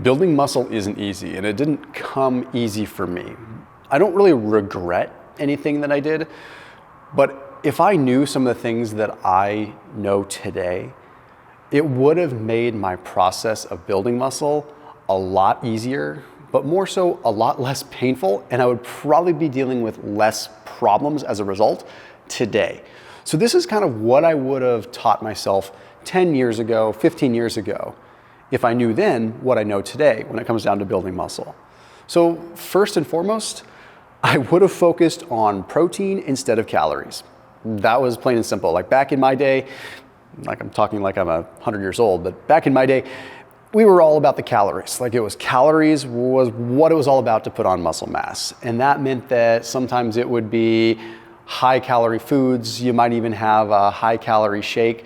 Building muscle isn't easy, and it didn't come easy for me. I don't really regret anything that I did, but if I knew some of the things that I know today, it would have made my process of building muscle a lot easier, but more so a lot less painful, and I would probably be dealing with less problems as a result today. So this is kind of what I would have taught myself 10 years ago, 15 years ago, if I knew then what I know today when it comes down to building muscle. So first and foremost, I would have focused on protein instead of calories. That was plain and simple. Like back in my day, like I'm talking like I'm 100 years old, but back in my day, we were all about the calories. Like it was calories was what it was all about to put on muscle mass. And that meant that sometimes it would be high calorie foods. You might even have a high calorie shake.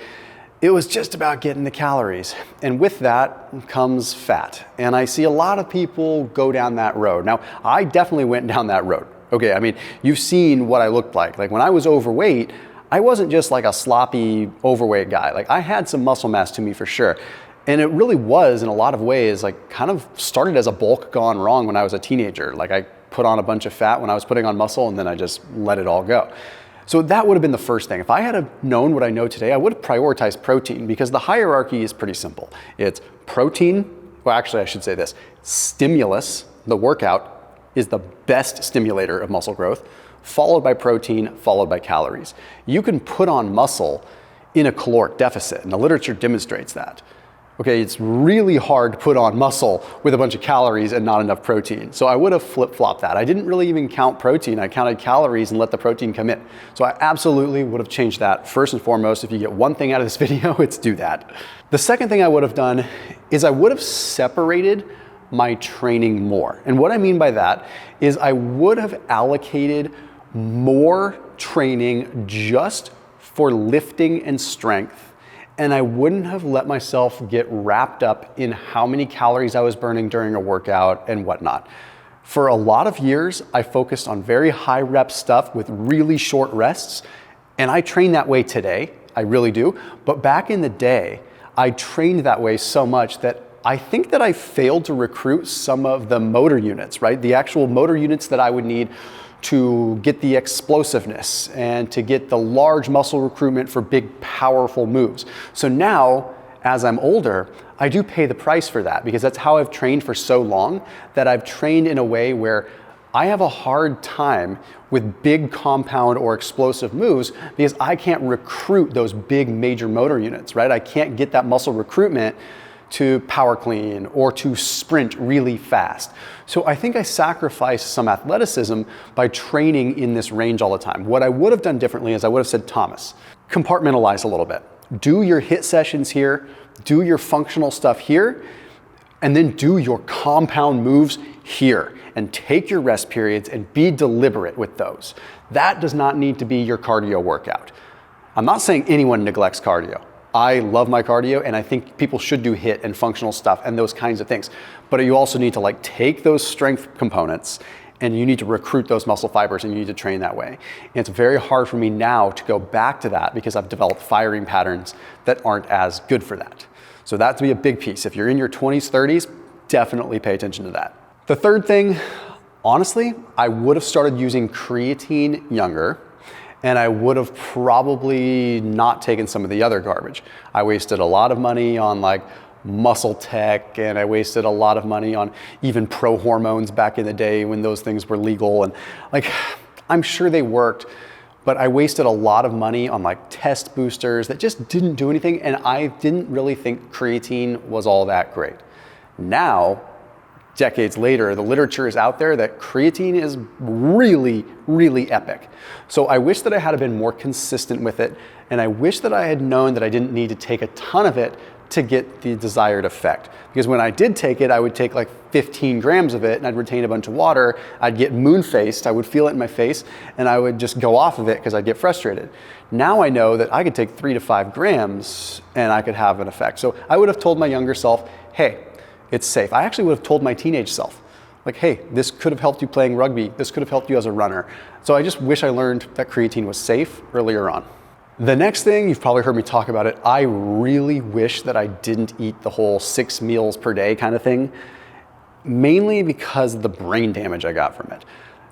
It was just about getting the calories. And with that comes fat. And I see a lot of people go down that road. Now, I definitely went down that road. Okay, I mean, you've seen what I looked like. Like when I was overweight, I wasn't just like a sloppy overweight guy. Like I had some muscle mass to me for sure. And it really was in a lot of ways like kind of started as a bulk gone wrong when I was a teenager. Like I put on a bunch of fat when I was putting on muscle and then I just let it all go. So that would have been the first thing. If I had known what I know today, I would have prioritized protein because the hierarchy is pretty simple. It's protein, well actually I should say this, stimulus, the workout, is the best stimulator of muscle growth, followed by protein, followed by calories. You can put on muscle in a caloric deficit, and the literature demonstrates that. Okay, it's really hard to put on muscle with a bunch of calories and not enough protein. So I would have flip-flopped that. I didn't really even count protein. I counted calories and let the protein come in. So I absolutely would have changed that. First and foremost, if you get one thing out of this video, it's do that. The second thing I would have done is I would have separated my training more. And what I mean by that is I would have allocated more training just for lifting and strength. And I wouldn't have let myself get wrapped up in how many calories I was burning during a workout and whatnot. For a lot of years, I focused on very high rep stuff with really short rests. And I train that way today, I really do. But back in the day, I trained that way so much that I think that I failed to recruit some of the motor units, right? The actual motor units that I would need to get the explosiveness and to get the large muscle recruitment for big, powerful moves. So now, as I'm older, I do pay the price for that because that's how I've trained for so long that I've trained in a way where I have a hard time with big compound or explosive moves because I can't recruit those big major motor units, right? I can't get that muscle recruitment to power clean or to sprint really fast. So I think I sacrificed some athleticism by training in this range all the time. What I would have done differently is I would have said, Thomas, compartmentalize a little bit. Do your HIIT sessions here, do your functional stuff here, and then do your compound moves here and take your rest periods and be deliberate with those. That does not need to be your cardio workout. I'm not saying anyone neglects cardio. I love my cardio and I think people should do HIIT and functional stuff and those kinds of things. But you also need to like take those strength components and you need to recruit those muscle fibers and you need to train that way. And it's very hard for me now to go back to that because I've developed firing patterns that aren't as good for that. So that to be a big piece. If you're in your 20s, 30s, definitely pay attention to that. The third thing, honestly, I would have started using creatine younger. And I would have probably not taken some of the other garbage. I wasted a lot of money on like muscle tech, and I wasted a lot of money on even pro hormones back in the day when those things were legal. And like, I'm sure they worked, but I wasted a lot of money on like test boosters that just didn't do anything. And I didn't really think creatine was all that great. Now, decades later, the literature is out there that creatine is really, really epic. So I wish that I had been more consistent with it, and I wish that I had known that I didn't need to take a ton of it to get the desired effect. Because when I did take it, I would take like 15 grams of it and I'd retain a bunch of water, I'd get moon-faced, I would feel it in my face, and I would just go off of it because I'd get frustrated. Now I know that I could take 3 to 5 grams and I could have an effect. So I would have told my younger self, hey, it's safe. I actually would have told my teenage self, like, hey, this could have helped you playing rugby. This could have helped you as a runner. So I just wish I learned that creatine was safe earlier on. The next thing, you've probably heard me talk about it, I really wish that I didn't eat the whole 6 meals per day kind of thing. mainly because of the brain damage I got from it.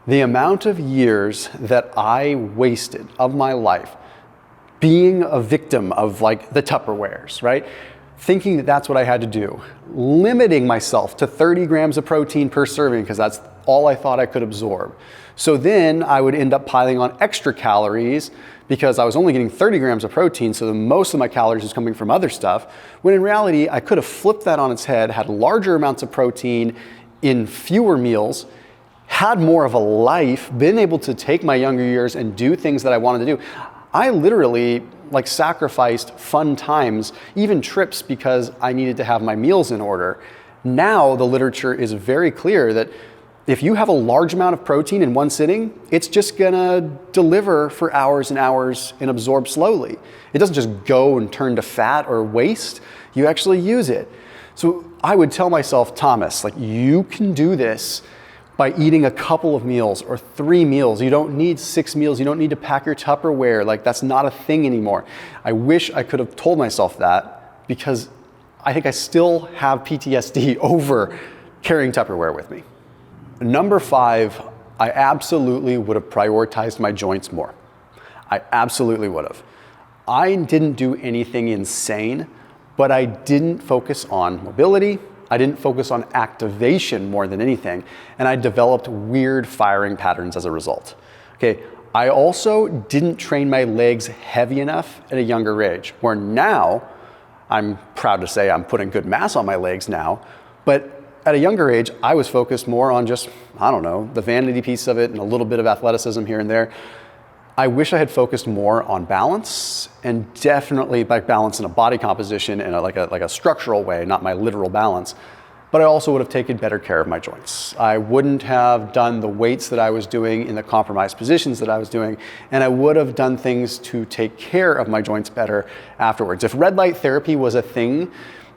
The amount of years that I wasted of my life being a victim of like the Tupperwares, right? Thinking that that's what I had to do, limiting myself to 30 grams of protein per serving because that's all I thought I could absorb. So then I would end up piling on extra calories because I was only getting 30 grams of protein, so most of my calories was coming from other stuff, when in reality I could have flipped that on its head, had larger amounts of protein in fewer meals, had more of a life, been able to take my younger years and do things that I wanted to do. I literally like sacrificed fun times, even trips, because I needed to have my meals in order. Now the literature is very clear that if you have a large amount of protein in one sitting, it's just gonna deliver for hours and hours and absorb slowly. It doesn't just go and turn to fat or waste, you actually use it. So I would tell myself, Thomas, like you can do this by eating a couple of meals or 3 meals. You don't need 6 meals. You don't need to pack your Tupperware. Like that's not a thing anymore. I wish I could have told myself that because I think I still have PTSD over carrying Tupperware with me. Number 5, I absolutely would have prioritized my joints more. I absolutely would have. I didn't do anything insane, but I didn't focus on mobility. I didn't focus on activation more than anything, and I developed weird firing patterns as a result. Okay, I also didn't train my legs heavy enough at a younger age, where now, I'm proud to say I'm putting good mass on my legs now, but at a younger age, I was focused more on just, I don't know, the vanity piece of it and a little bit of athleticism here and there. I wish I had focused more on balance, and definitely by balance in a body composition in like a structural way, not my literal balance. But I also would have taken better care of my joints. I wouldn't have done the weights that I was doing in the compromised positions that I was doing, and I would have done things to take care of my joints better afterwards. If red light therapy was a thing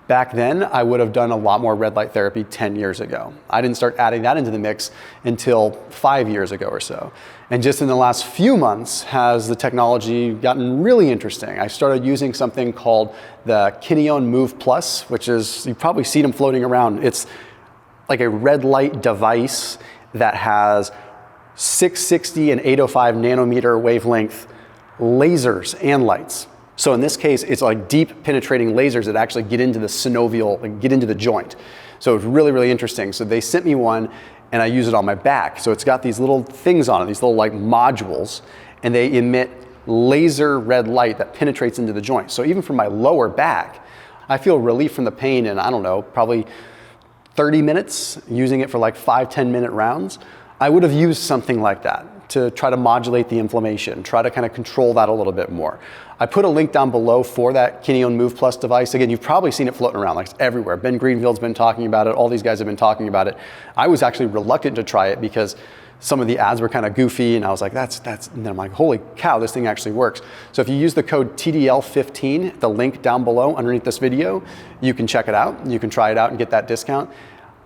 back then, I would have done a lot more red light therapy 10 years ago. I didn't start adding that into the mix until 5 years ago or so. And just in the last few months has the technology gotten really interesting. I started using something called the Kineon Move Plus, which is, you've probably seen them floating around. It's like a red light device that has 660 and 805 nanometer wavelength lasers and lights. So in this case, it's like deep penetrating lasers that actually get into the synovial, like get into the joint. So it's really, really interesting. So they sent me one and I use it on my back. So it's got these little things on it, these little like modules, and they emit laser red light that penetrates into the joint. So even from my lower back, I feel relief from the pain in, I don't know, probably 30 minutes, using it for like 5-10 minute rounds. I would have used something like that to try to modulate the inflammation, try to kind of control that a little bit more. I put a link down below for that Kineon Move Plus device. Again, you've probably seen it floating around, like it's everywhere. Ben Greenfield's been talking about it. All these guys have been talking about it. I was actually reluctant to try it because some of the ads were kind of goofy, and I was like, and then I'm like, holy cow, this thing actually works. So if you use the code TDL15, the link down below underneath this video, you can check it out. You can try it out and get that discount.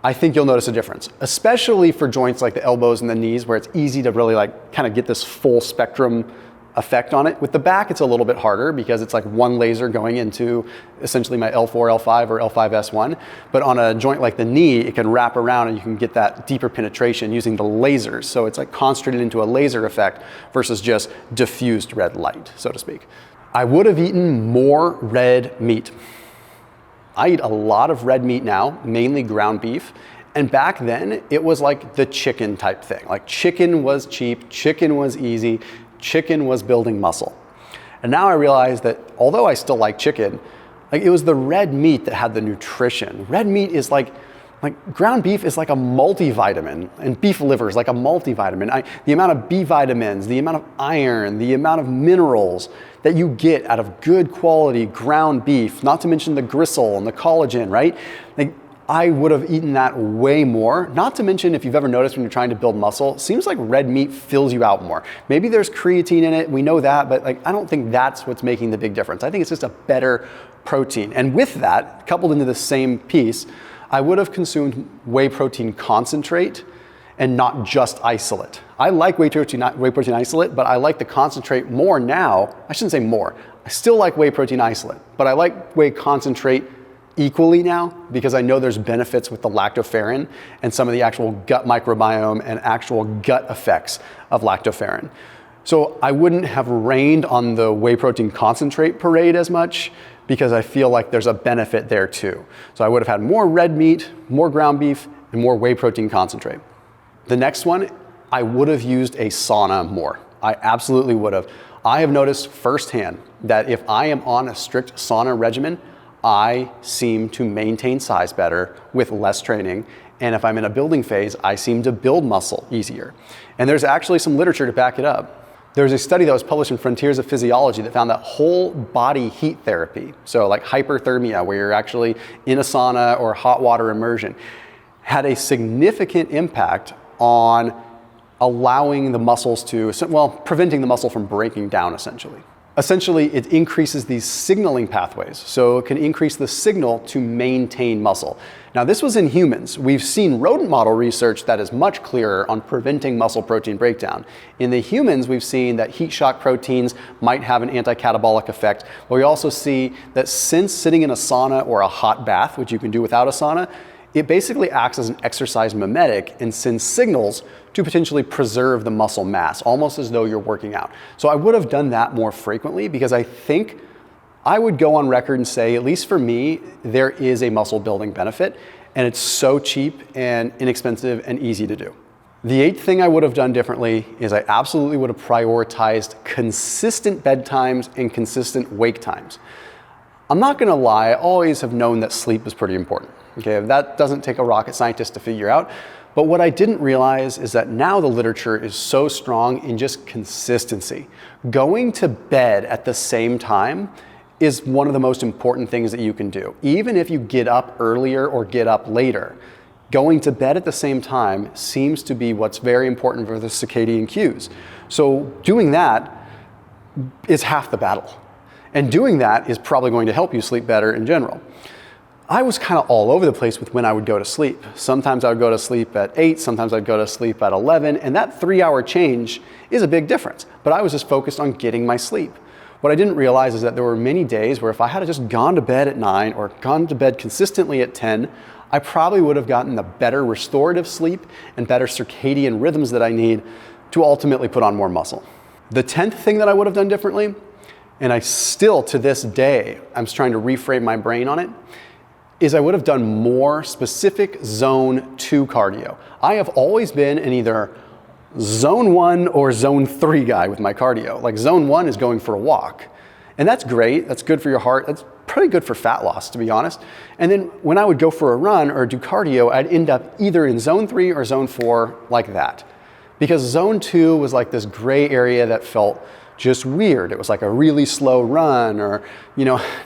I think you'll notice a difference, especially for joints like the elbows and the knees, where it's easy to really like kind of get this full spectrum effect on it. With the back, it's a little bit harder because it's like one laser going into essentially my L4, L5, or L5S1. But on a joint like the knee, it can wrap around and you can get that deeper penetration using the lasers. So it's like concentrated into a laser effect versus just diffused red light, so to speak. I would have eaten more red meat. I eat a lot of red meat now, mainly ground beef. And back then, it was like the chicken type thing. Like chicken was cheap, chicken was easy, chicken was building muscle. And now I realize that although I still like chicken, like it was the red meat that had the nutrition. Red meat is like ground beef is like a multivitamin, and beef liver is like a multivitamin. The amount of B vitamins, the amount of iron, the amount of minerals that you get out of good quality ground beef, not to mention the gristle and the collagen, right? Like I would have eaten that way more. Not to mention, if you've ever noticed when you're trying to build muscle, it seems like red meat fills you out more. Maybe there's creatine in it, we know that, but like I don't think that's what's making the big difference. I think it's just a better protein. And with that, coupled into the same piece, I would have consumed whey protein concentrate and not just isolate. I like whey protein isolate, but I like the concentrate more now. I shouldn't say more. I still like whey protein isolate, but I like whey concentrate equally now because I know there's benefits with the lactoferrin and some of the actual gut microbiome and actual gut effects of lactoferrin. So I wouldn't have rained on the whey protein concentrate parade as much because I feel like there's a benefit there too. So I would have had more red meat, more ground beef, and more whey protein concentrate. The next one, I would have used a sauna more. I absolutely would have. I have noticed firsthand that if I am on a strict sauna regimen, I seem to maintain size better with less training. And if I'm in a building phase, I seem to build muscle easier. And there's actually some literature to back it up. There's a study that was published in Frontiers of Physiology that found that whole body heat therapy, so like hyperthermia, where you're actually in a sauna or hot water immersion, had a significant impact on allowing the muscles to, well, preventing the muscle from breaking down essentially. Essentially, it increases these signaling pathways, so it can increase the signal to maintain muscle. Now, this was in humans. We've seen rodent model research that is much clearer on preventing muscle protein breakdown. In the humans, we've seen that heat shock proteins might have an anti-catabolic effect, but we also see that since sitting in a sauna or a hot bath, which you can do without a sauna, it basically acts as an exercise mimetic and sends signals to potentially preserve the muscle mass, almost as though you're working out. So I would have done that more frequently because I think I would go on record and say, at least for me, there is a muscle building benefit, and it's so cheap and inexpensive and easy to do. The eighth thing I would have done differently is I absolutely would have prioritized consistent bedtimes and consistent wake times. I'm not gonna lie, I always have known that sleep is pretty important. Okay, that doesn't take a rocket scientist to figure out. But what I didn't realize is that now the literature is so strong in just consistency. Going to bed at the same time is one of the most important things that you can do. Even if you get up earlier or get up later, going to bed at the same time seems to be what's very important for the circadian cues. So doing that is half the battle. And doing that is probably going to help you sleep better in general. I was kind of all over the place with when I would go to sleep. Sometimes I would go to sleep at 8, sometimes I'd go to sleep at 11, and that 3-hour change is a big difference. But I was just focused on getting my sleep. What I didn't realize is that there were many days where if I had just gone to bed at 9 or gone to bed consistently at 10, I probably would have gotten the better restorative sleep and better circadian rhythms that I need to ultimately put on more muscle. The 10th thing that I would have done differently, and I still to this day, I'm trying to reframe my brain on it, is I would have done more specific zone 2 cardio. I have always been in either zone 1 or zone 3 guy with my cardio. Like zone 1 is going for a walk. And that's great, that's good for your heart, that's pretty good for fat loss to be honest. And then when I would go for a run or do cardio, I'd end up either in zone 3 or zone 4 like that. Because zone 2 was like this gray area that felt just weird. It was like a really slow run or,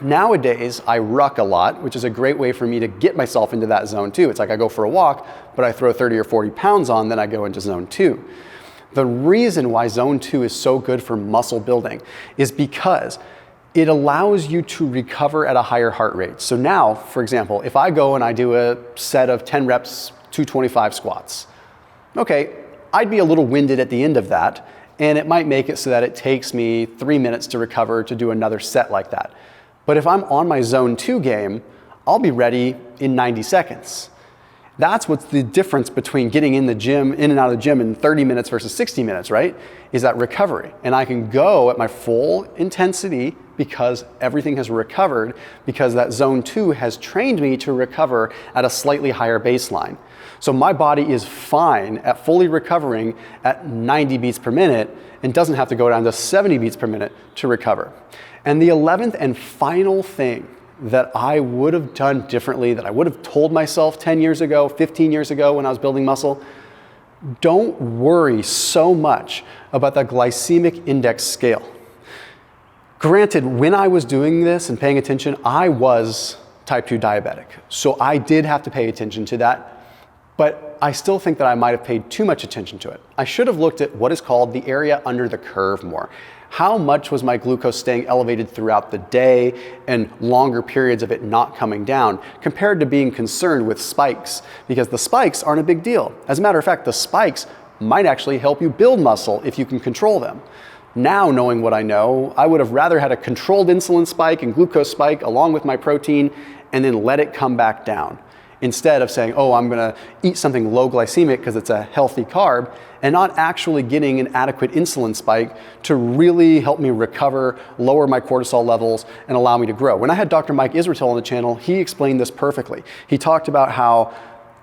nowadays I ruck a lot, which is a great way for me to get myself into that zone 2. It's like I go for a walk, but I throw 30 or 40 pounds on, then I go into zone 2. The reason why zone 2 is so good for muscle building is because it allows you to recover at a higher heart rate. So now, for example, if I go and I do a set of 10 reps, 225 squats, okay, I'd be a little winded at the end of that, and it might make it so that it takes me 3 minutes to recover to do another set like that. But if I'm on my zone 2 game, I'll be ready in 90 seconds. That's what's the difference between getting in and out of the gym in 30 minutes versus 60 minutes, right? Is that recovery. And I can go at my full intensity because everything has recovered, because that zone 2 has trained me to recover at a slightly higher baseline. So my body is fine at fully recovering at 90 beats per minute and doesn't have to go down to 70 beats per minute to recover. And the 11th and final thing that I would have done differently, that I would have told myself 10 years ago, 15 years ago when I was building muscle, don't worry so much about the glycemic index scale. Granted, when I was doing this and paying attention, I was type 2 diabetic. So I did have to pay attention to that. But I still think that I might have paid too much attention to it. I should have looked at what is called the area under the curve more. How much was my glucose staying elevated throughout the day and longer periods of it not coming down compared to being concerned with spikes, because the spikes aren't a big deal. As a matter of fact, the spikes might actually help you build muscle if you can control them. Now, knowing what I know, I would have rather had a controlled insulin spike and glucose spike along with my protein and then let it come back down. Instead of saying, oh, I'm gonna eat something low glycemic because it's a healthy carb, and not actually getting an adequate insulin spike to really help me recover, lower my cortisol levels, and allow me to grow. When I had Dr. Mike Israetel on the channel, he explained this perfectly. He talked about how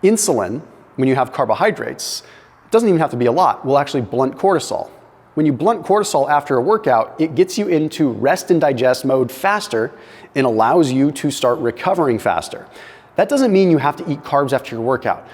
insulin, when you have carbohydrates, it doesn't even have to be a lot, will actually blunt cortisol. When you blunt cortisol after a workout, it gets you into rest and digest mode faster and allows you to start recovering faster. That doesn't mean you have to eat carbs after your workout.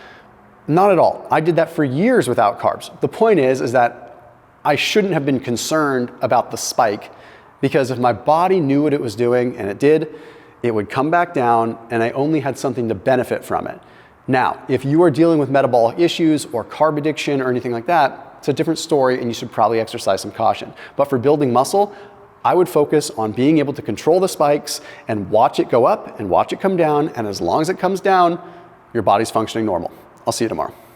Not at all. I did that for years without carbs. The point is that I shouldn't have been concerned about the spike, because if my body knew what it was doing, and it did, it would come back down and I only had something to benefit from it. Now, if you are dealing with metabolic issues or carb addiction or anything like that, it's a different story and you should probably exercise some caution. But for building muscle, I would focus on being able to control the spikes and watch it go up and watch it come down. And as long as it comes down, your body's functioning normal. I'll see you tomorrow.